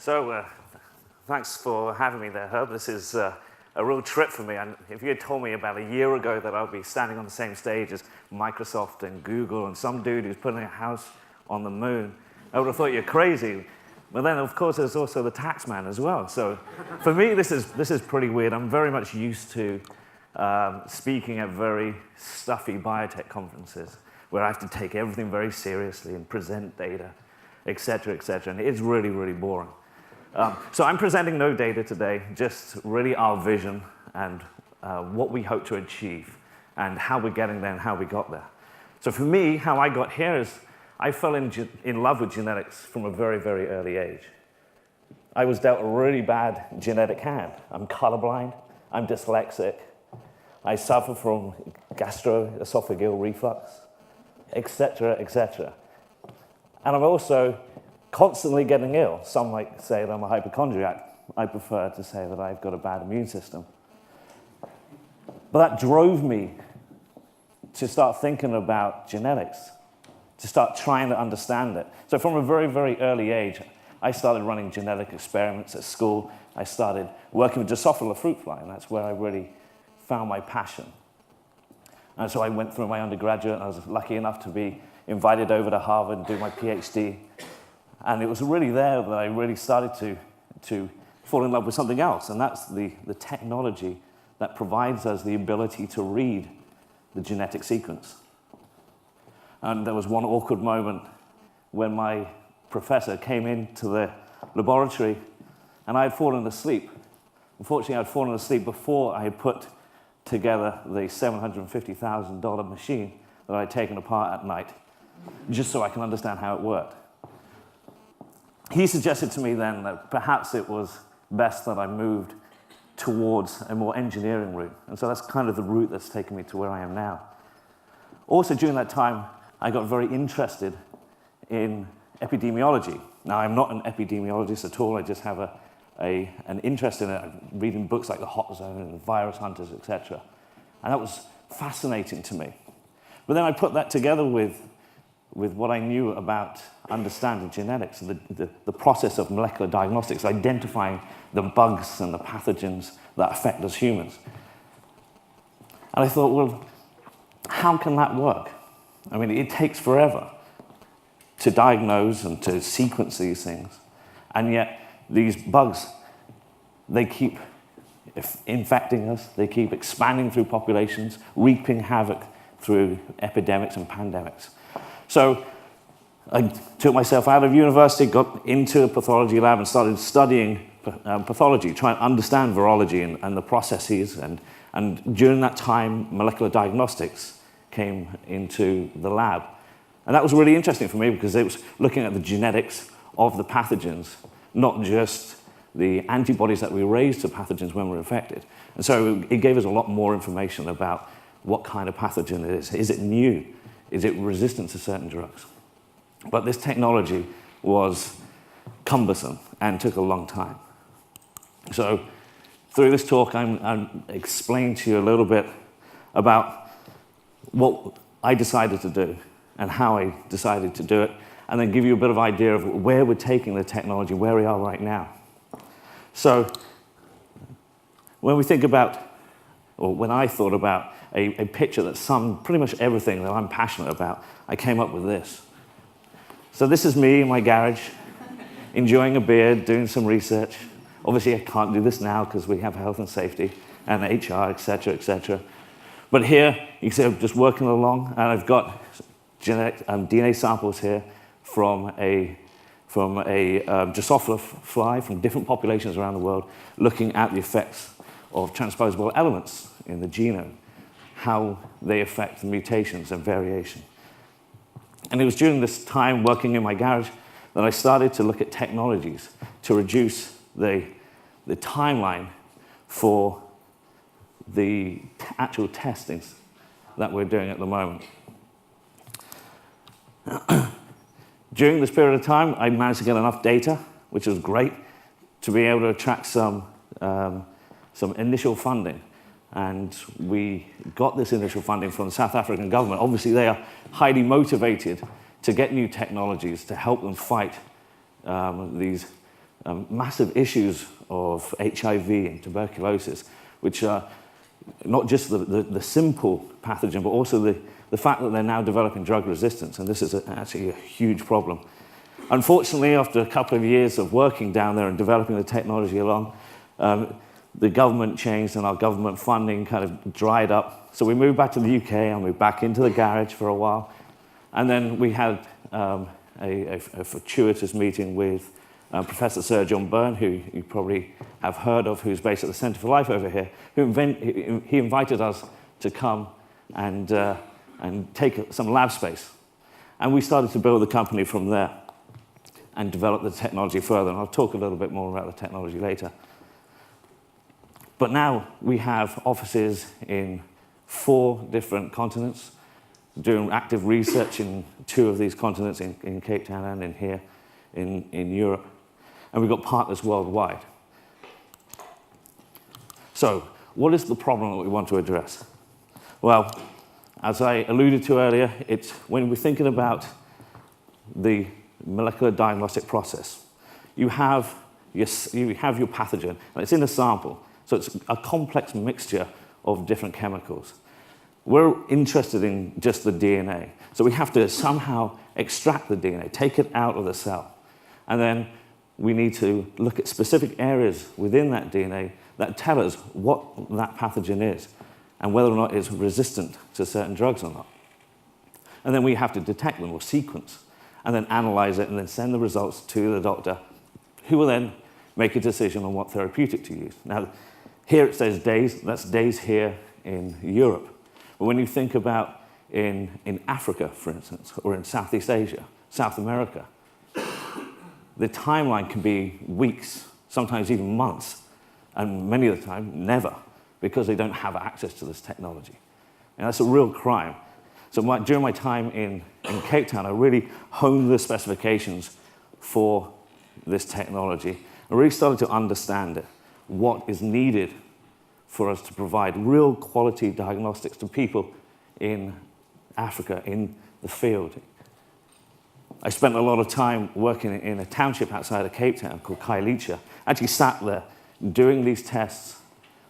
Thanks for having me there, Herb. This is a real trip for me. And if you had told me about a year ago that I'd be standing on the same stage as Microsoft and Google and some dude who's putting a house on the moon, I would have thought you're crazy. But then, of course, there's also the tax man as well. So for me, this is pretty weird. I'm very much used to speaking at very stuffy biotech conferences where I have to take everything very seriously and present data, et cetera, and it's really, really boring. So I'm presenting no data today, just really our vision and what we hope to achieve and how we're getting there and how we got there. So for me, how I got here is I fell in love with genetics from a very, very early age. I was dealt a really bad genetic hand. I'm colorblind, I'm dyslexic, I suffer from gastroesophageal reflux, et cetera, and I'm also constantly getting ill. Some might say that I'm a hypochondriac. I prefer to say that I've got a bad immune system. But that drove me to start thinking about genetics, to start trying to understand it. So from a very, very early age, I started running genetic experiments at school. I started working with Drosophila fruit fly, and that's where I really found my passion. And so I went through my undergraduate, and I was lucky enough to be invited over to Harvard and do my PhD. And it was really there that I really started to fall in love with something else, and that's the technology that provides us the ability to read the genetic sequence. And there was one awkward moment when my professor came into the laboratory and I had fallen asleep. Unfortunately, I'd fallen asleep before I had put together the $750,000 machine that I'd taken apart at night, just so I can understand how it worked. He suggested to me then that perhaps it was best that I moved towards a more engineering route. And so that's kind of the route that's taken me to where I am now. Also, during that time, I got very interested in epidemiology. Now, I'm not an epidemiologist at all. I just have an interest in it. I'm reading books like The Hot Zone and Virus Hunters, etc. And that was fascinating to me. But then I put that together with what I knew about understanding genetics, and the process of molecular diagnostics, identifying the bugs and the pathogens that affect us humans. And I thought, well, how can that work? I mean, it takes forever to diagnose and to sequence these things. And yet, these bugs, they keep infecting us, they keep expanding through populations, wreaking havoc through epidemics and pandemics. So I took myself out of university, got into a pathology lab and started studying pathology, trying to understand virology and the processes. And during that time, molecular diagnostics came into the lab. And that was really interesting for me because it was looking at the genetics of the pathogens, not just the antibodies that we raise to pathogens when we're infected. And so it gave us a lot more information about what kind of pathogen it is. Is it new? Is it resistant to certain drugs? But this technology was cumbersome and took a long time. So through this talk, I'm explaining to you a little bit about what I decided to do and how I decided to do it, and then give you a bit of idea of where we're taking the technology, where we are right now. So when we think about, or when I thought about a picture that summed pretty much everything that I'm passionate about, I came up with this. So this is me in my garage, enjoying a beer, doing some research. Obviously, I can't do this now because we have health and safety and HR, et cetera. But here, you can see I'm just working along, and I've got genetic DNA samples here from a Drosophila fly from different populations around the world, looking at the effects of transposable elements in the genome, how they affect mutations and variation. And it was during this time working in my garage that I started to look at technologies to reduce the timeline for the actual testings that we're doing at the moment. During this period of time, I managed to get enough data, which was great, to be able to attract some initial funding. And we got this initial funding from the South African government. Obviously, they are highly motivated to get new technologies to help them fight these massive issues of HIV and tuberculosis, which are not just the simple pathogen, but also the fact that they're now developing drug resistance, and this is actually a huge problem. Unfortunately, after a couple of years of working down there and developing the technology along, the government changed and our government funding kind of dried up. So we moved back to the UK and moved back into the garage for a while. And then we had a fortuitous meeting with Professor Sir John Byrne, who you probably have heard of, who's based at the Centre for Life over here, he invited us to come and take some lab space. And we started to build the company from there and develop the technology further. And I'll talk a little bit more about the technology later. But now we have offices in 4 different continents, doing active research in 2 of these continents, in Cape Town and in here in Europe. And we've got partners worldwide. So what is the problem that we want to address? Well, as I alluded to earlier, it's when we're thinking about the molecular diagnostic process, you have your pathogen, and it's in a sample. So it's a complex mixture of different chemicals. We're interested in just the DNA. So we have to somehow extract the DNA, take it out of the cell. And then we need to look at specific areas within that DNA that tell us what that pathogen is and whether or not it's resistant to certain drugs or not. And then we have to detect them or sequence and then analyze it and then send the results to the doctor, who will then make a decision on what therapeutic to use. Now, here it says days, that's days here in Europe. But when you think about in Africa, for instance, or in Southeast Asia, South America, the timeline can be weeks, sometimes even months, and many of the time, never, because they don't have access to this technology. And that's a real crime. So during my time in Cape Town, I really honed the specifications for this technology. I really started to understand it, what is needed for us to provide real quality diagnostics to people in Africa, in the field. I spent a lot of time working in a township outside of Cape Town called Kailicha. I actually sat there doing these tests,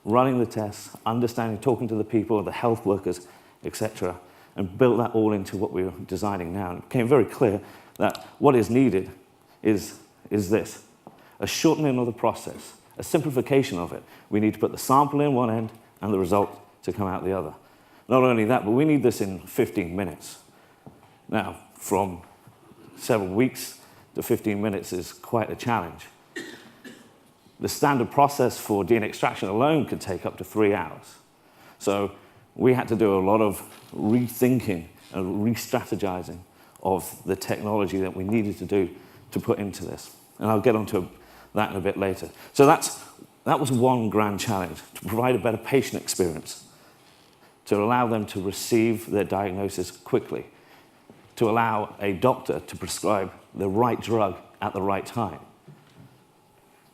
running the tests, understanding, talking to the people, the health workers, etc., and built that all into what we're designing now. And it became very clear that what is needed is this, a shortening of the process, a simplification of it. We need to put the sample in one end and the result to come out the other. Not only that, but we need this in 15 minutes. Now, from several weeks to 15 minutes is quite a challenge. The standard process for DNA extraction alone could take up to 3 hours. So we had to do a lot of rethinking and re-strategizing of the technology that we needed to do to put into this. And I'll get onto that in a bit later. So that was one grand challenge, to provide a better patient experience, to allow them to receive their diagnosis quickly, to allow a doctor to prescribe the right drug at the right time.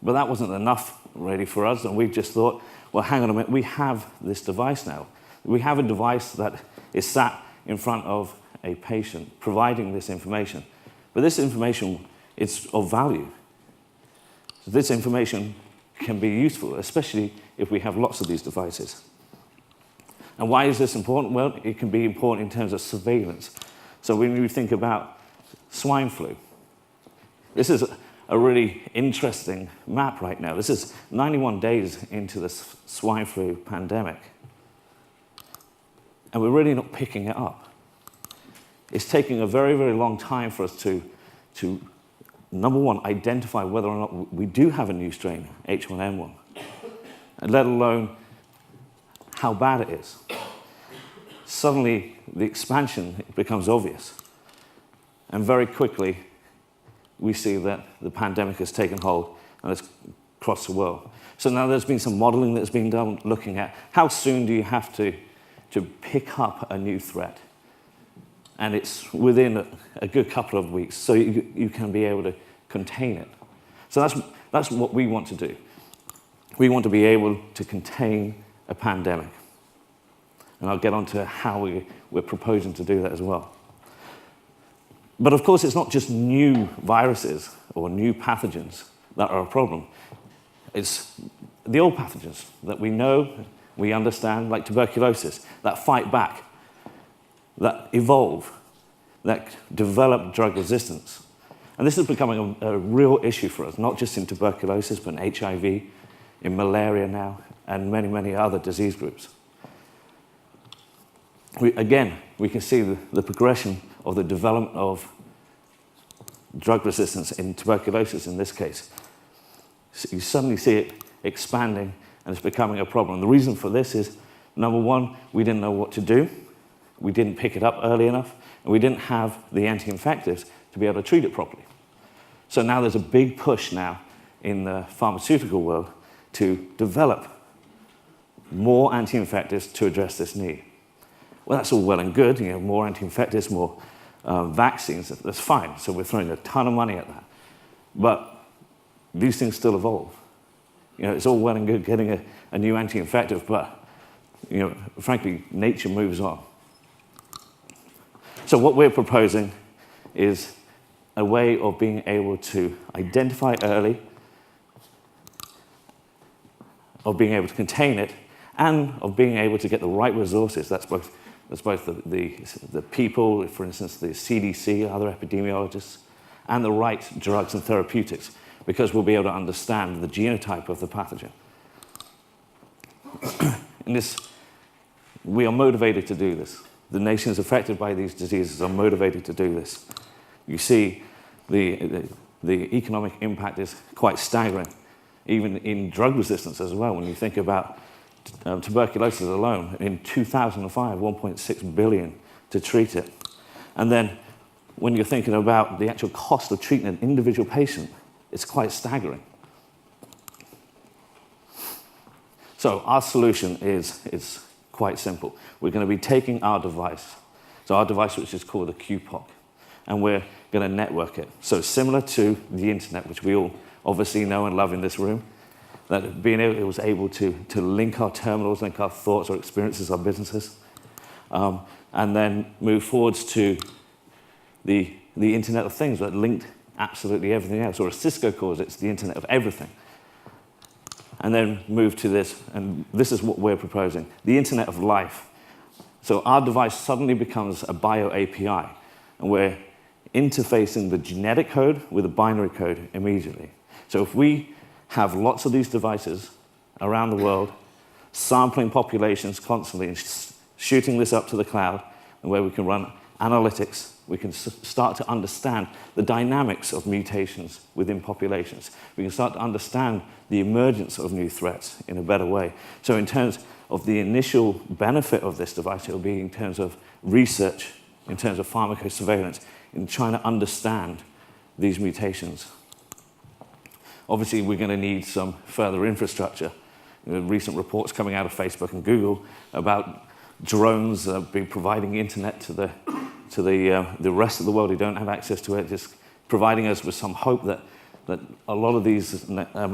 But that wasn't enough really for us, and we just thought, well, hang on a minute, we have this device now. We have a device that is sat in front of a patient providing this information. But this information, it's of value. So this information can be useful, especially if we have lots of these devices. And why is this important? Well, it can be important in terms of surveillance. So when you think about swine flu, this is a really interesting map right now. This is 91 days into the swine flu pandemic. And we're really not picking it up. It's taking a very, very long time for us to number one, identify whether or not we do have a new strain, H1N1, and let alone how bad it is. Suddenly, the expansion becomes obvious. And very quickly, we see that the pandemic has taken hold and it's across the world. So now there's been some modeling that's been done looking at how soon do you have to pick up a new threat. And it's within a good couple of weeks, so you can be able to contain it. So that's what we want to do. We want to be able to contain a pandemic. And I'll get on to how we're proposing to do that as well. But of course, it's not just new viruses or new pathogens that are a problem. It's the old pathogens that we know, we understand, like tuberculosis, that fight back, that evolve, that develop drug resistance. And this is becoming a real issue for us, not just in tuberculosis, but in HIV, in malaria now, and many, many other disease groups. Again, we can see the progression of the development of drug resistance in tuberculosis in this case. So you suddenly see it expanding and it's becoming a problem. The reason for this is, number one, we didn't know what to do. We didn't pick it up early enough, and we didn't have the anti-infectives to be able to treat it properly. So now there's a big push now in the pharmaceutical world to develop more anti-infectives to address this need. Well, that's all well and good, more anti-infectives, more vaccines, that's fine. So we're throwing a ton of money at that. But these things still evolve. It's all well and good getting a new anti-infective, but frankly, nature moves on. So what we're proposing is a way of being able to identify early, of being able to contain it, and of being able to get the right resources. That's both the people, for instance, the CDC, other epidemiologists, and the right drugs and therapeutics, because we'll be able to understand the genotype of the pathogen. We are motivated to do this. The nations affected by these diseases are motivated to do this. You see, the economic impact is quite staggering, even in drug resistance as well. When you think about tuberculosis alone, in 2005, 1.6 billion to treat it. And then when you're thinking about the actual cost of treating an individual patient, it's quite staggering. So our solution is quite simple. We're going to be taking our device, so our device which is called a QPOC, and we're going to network it. So similar to the internet, which we all obviously know and love in this room, that it was able to link our terminals, link our thoughts, our experiences, our businesses, and then move forwards to the Internet of Things that linked absolutely everything else, or as Cisco calls it, it's the Internet of Everything. And then move to this, and this is what we're proposing, the Internet of Life. So our device suddenly becomes a bio API, and we're interfacing the genetic code with the binary code immediately. So if we have lots of these devices around the world, sampling populations constantly and shooting this up to the cloud, and where we can run analytics, we can start to understand the dynamics of mutations within populations. We can start to understand the emergence of new threats in a better way. So in terms of the initial benefit of this device, it will be in terms of research, in terms of pharmacosurveillance, in trying to understand these mutations. Obviously, we're going to need some further infrastructure. Recent reports coming out of Facebook and Google about drones being providing internet to the rest of the world who don't have access to it, just providing us with some hope that a lot of these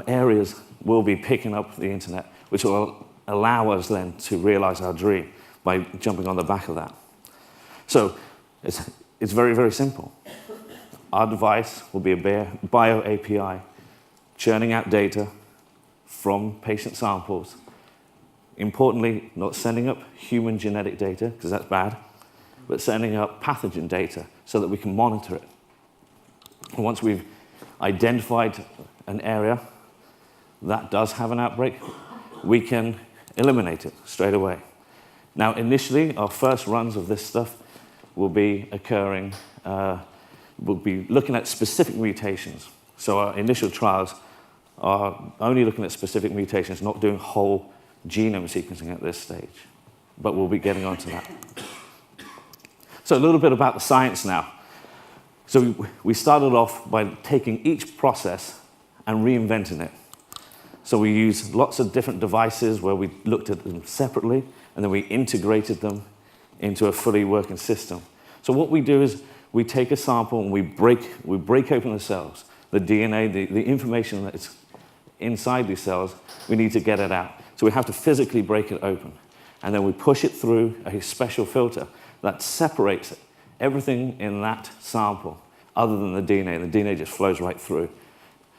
areas will be picking up the internet, which will allow us then to realize our dream by jumping on the back of that. So it's very, very simple. Our device will be a bio API, churning out data from patient samples. Importantly, not sending up human genetic data, because that's bad, but sending up pathogen data so that we can monitor it. And once we've identified an area that does have an outbreak, we can eliminate it straight away. Now, initially, our first runs of this stuff will be occurring, we'll be looking at specific mutations. So our initial trials are only looking at specific mutations, not doing whole genome sequencing at this stage. But we'll be getting onto that. So a little bit about the science now. So we started off by taking each process and reinventing it. So we used lots of different devices where we looked at them separately, and then we integrated them into a fully working system. So what we do is we take a sample and we break open the cells, the DNA, the information that's inside these cells, we need to get it out. So we have to physically break it open. And then we push it through a special filter that separates everything in that sample other than the DNA. The DNA just flows right through.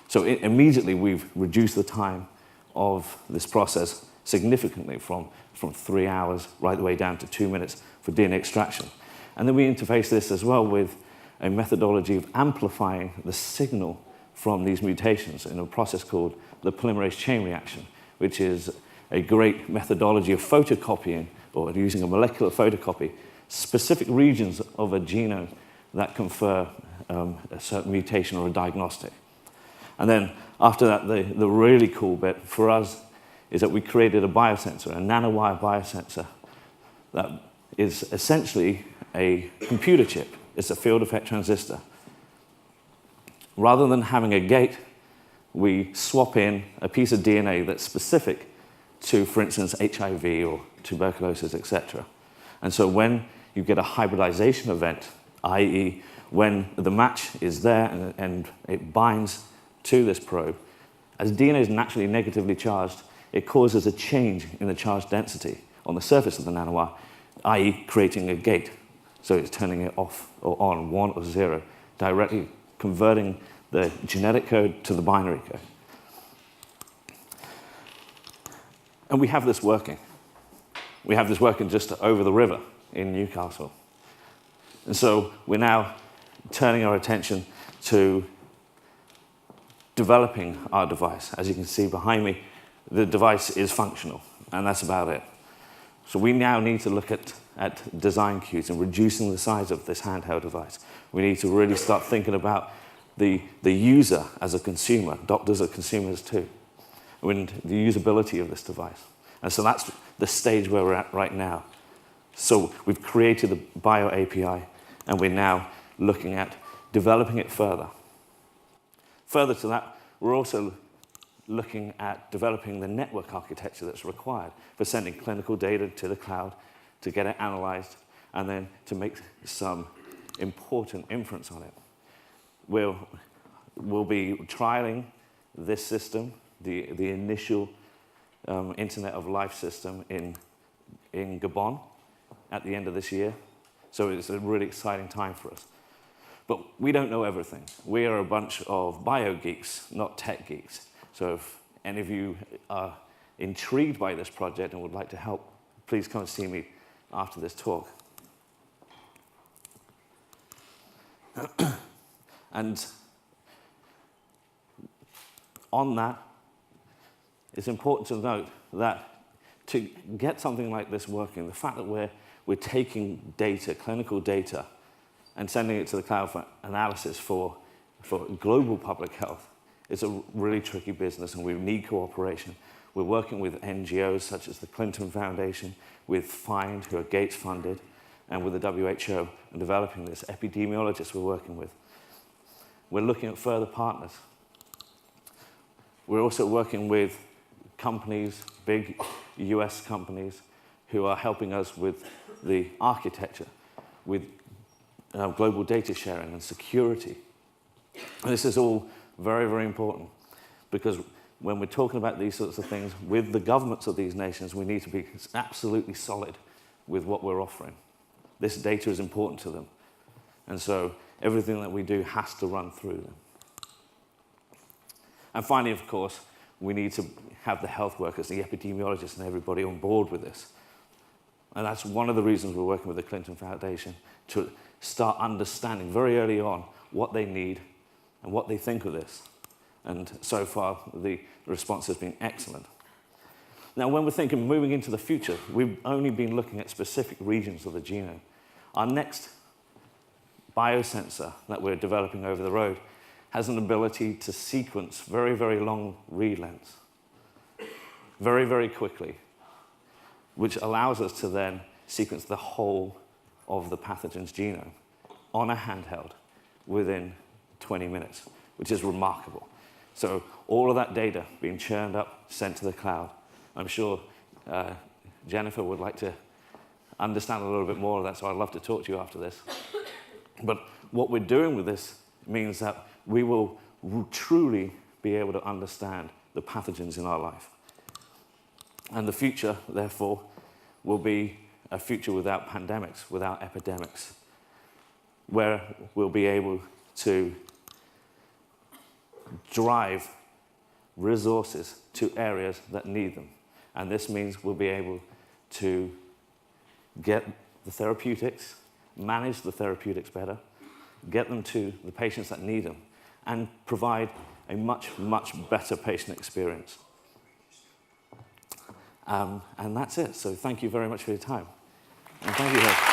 So immediately we've reduced the time of this process significantly from 3 hours right the way down to 2 minutes for DNA extraction. And then we interface this as well with a methodology of amplifying the signal from these mutations in a process called the polymerase chain reaction, which is a great methodology of photocopying, or using a molecular photocopy, specific regions of a genome that confer a certain mutation or a diagnostic. And then after that, the really cool bit for us is that we created a biosensor, a nanowire biosensor, that is essentially a computer chip. It's a field effect transistor. Rather than having a gate, we swap in a piece of DNA that's specific to, for instance, HIV or tuberculosis, etc. And so when you get a hybridization event, i.e. when the match is there and it binds to this probe, as DNA is naturally negatively charged, it causes a change in the charge density on the surface of the nanowire, i.e. creating a gate. So it's turning it off or on, 1 or 0, directly converting the genetic code to the binary code. And we have this working. We have this working just over the river in Newcastle. And so we're now turning our attention to developing our device. As you can see behind me, the device is functional, and that's about it. So we now need to look at design cues and reducing the size of this handheld device. We need to really start thinking about the user as a consumer. Doctors are consumers too, and the usability of this device. And so that's the stage where we're at right now. So we've created the Bio API, and we're now looking at developing it further. Further to that, we're also looking at developing the network architecture that's required for sending clinical data to the cloud, to get it analyzed, and then to make some important inference on it. We'll be trialing this system, the initial Internet of Life system in Gabon at the end of this year. So it's a really exciting time for us. But we don't know everything. We are a bunch of bio geeks, not tech geeks. So if any of you are intrigued by this project and would like to help, please come and see me after this talk. And on that, it's important to note that to get something like this working, the fact that we're taking data, clinical data, and sending it to the cloud for analysis for global public health, is a really tricky business, and we need cooperation. We're working with NGOs such as the Clinton Foundation, with FIND, who are Gates funded, and with the WHO, and developing this. Epidemiologists we're working with. We're looking at further partners. We're also working with companies, big US companies, who are helping us with the architecture, with global data sharing and security. And this is all very, very important, because when we're talking about these sorts of things with the governments of these nations, we need to be absolutely solid with what we're offering. This data is important to them. And so everything that we do has to run through them. And finally, of course, we need to have the health workers, the epidemiologists, and everybody on board with this. And that's one of the reasons we're working with the Clinton Foundation, to start understanding very early on what they need and what they think of this. And so far, the response has been excellent. Now, when we're thinking moving into the future, we've only been looking at specific regions of the genome. Our next biosensor that we're developing over the road has an ability to sequence very, very long read lengths, very, very quickly, which allows us to then sequence the whole of the pathogen's genome on a handheld within 20 minutes, which is remarkable. So all of that data being churned up, sent to the cloud. I'm sure Jennifer would like to understand a little bit more of that, so I'd love to talk to you after this. But what we're doing with this means that we will truly be able to understand the pathogens in our life. And the future, therefore, will be a future without pandemics, without epidemics, where we'll be able to drive resources to areas that need them. And this means we'll be able to get the therapeutics, manage the therapeutics better, get them to the patients that need them, and provide a much, much better patient experience. And that's it. So thank you very much for your time. And thank you.